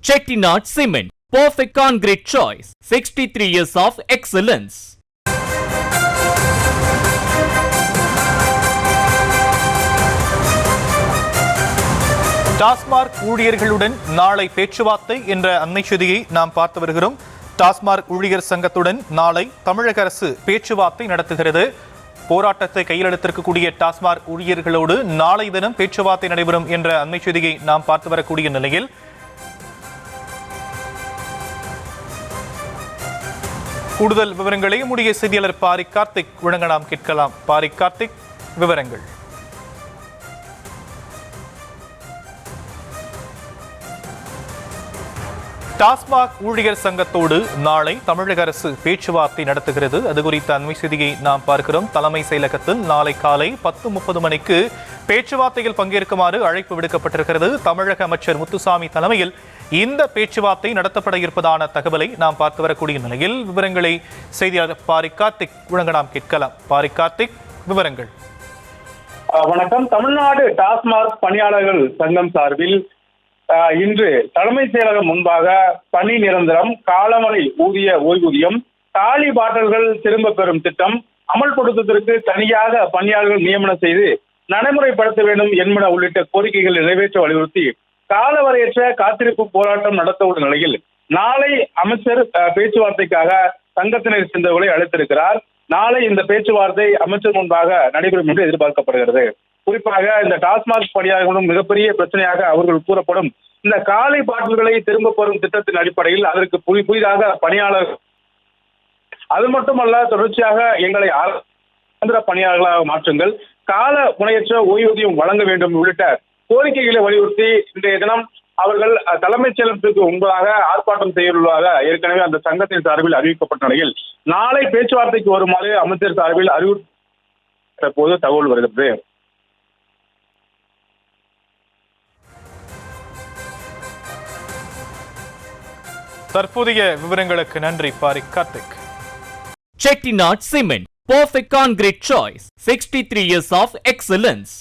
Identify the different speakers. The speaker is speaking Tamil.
Speaker 1: Chettinad Cement, perfect concrete choice. 63 years of excellence.
Speaker 2: TASMAC ஊழியர்களுடன் நாளை பேச்சுவார்த்தை என்ற அண்மை செய்தியை நாம் பார்த்து வருகிறோம். டாஸ்மார்க் ஊழியர் சங்கத்துடன் நாளை தமிழக அரசு பேச்சுவார்த்தை நடத்துகிறது. போராட்டத்தை கையில் எடுத்திருக்கக்கூடிய டாஸ்மார்க் ஊழியர்களோடு நாளை தினம் பேச்சுவார்த்தை நடைபெறும் என்ற அண்மை செய்தியை நாம் பார்த்து வரக்கூடிய நிலையில் கூடுதல் விவரங்களை நம்முடைய செய்தியாளர் பாரி கார்த்திக் வழங்க நாம் கேட்கலாம். பாரி கார்த்திக், விவரங்கள். டாஸ்மாக் ஊழியர் சங்கத்தோடு நாளை தமிழக அரசு பேச்சுவார்த்தை நடத்துகிறது. அது குறித்த அண்மை செய்தியை நாம் பார்க்கிறோம். தலைமை செயலகத்தில் நாளை காலை 10:30 மணிக்கு பேச்சுவார்த்தையில் பங்கேற்குமாறு அழைப்பு விடுக்கப்பட்டிருக்கிறது. தமிழக அமைச்சர் முத்துசாமி தலைமையில் இந்த பேச்சுவார்த்தை நடத்தப்பட இருப்பதான தகவலை நாம் பார்த்து வரக்கூடிய நிலையில் விவரங்களை செய்தியாளர் பாரி கார்த்திக் வழங்க நாம் கேட்கலாம். பாரி கார்த்திக், விவரங்கள்.
Speaker 3: வணக்கம். தமிழ்நாடு டாஸ்மாக் பணியாளர்கள் சங்கம் சார்பில் இன்று தலைமை செயலகம் முன்பாக பணி நிரந்தரம், காலமுறை ஊதிய ஓய்வூதியம், காலி பாட்டல்கள் திரும்ப பெறும் திட்டம் அமல்படுத்துவதற்கு தனியாக பணியாளர்கள் நியமனம் செய்து நடைமுறைப்படுத்த வேண்டும் என்பன உள்ளிட்ட கோரிக்கைகளை நிறைவேற்ற வலியுறுத்தி காலவரையற்ற காத்திருப்பு போராட்டம் நடத்தவுள்ள நிலையில் நாளை அமைச்சர் பேச்சுவார்த்தைக்காக சங்கத்தினர் சேர்ந்தவர்களை அழைத்திருக்கிறார். நாளை இந்த பேச்சுவார்த்தை அமைச்சர் முன்பாக நடைபெறும் என்று எதிர்பார்க்கப்படுகிறது. குறிப்பாக இந்த டாஸ்மாக் பணியாளர்களும் மிகப்பெரிய பிரச்சனையாக அவர்கள் கூறப்படும் இந்த காலை பாட்டில்களை திரும்ப பெறும் திட்டத்தின் அடிப்படையில் அதற்கு புதிதாக பணியாளர், அது மட்டுமல்ல தொடர்ச்சியாக எங்களை ஆந்திர பணியாளர்களாக மாற்றுங்கள், கால முனையற்ற ஓய்வூதியம் வழங்க வேண்டும் உள்ளிட்ட கோரிக்கைகளை வலியுறுத்தி இன்றைய தினம் அவர்கள் தலைமைச் செயலகத்திற்கு முன்பதாக ஆர்ப்பாட்டம் செய்துள்ளதாக ஏற்கனவே அந்த சங்கத்தின் சார்பில் அறிவிக்கப்பட்ட நிலையில் நாளை பேச்சுவார்த்தைக்கு வருமாறு அமைச்சர் சார்பில் அறிவித்த போது தகவல் வருகிறது.
Speaker 2: தற்போதைய விவரங்களுக்கு நன்றி Pari Karthik.
Speaker 1: Chettinad Cement, perfect concrete choice. 63 years of excellence.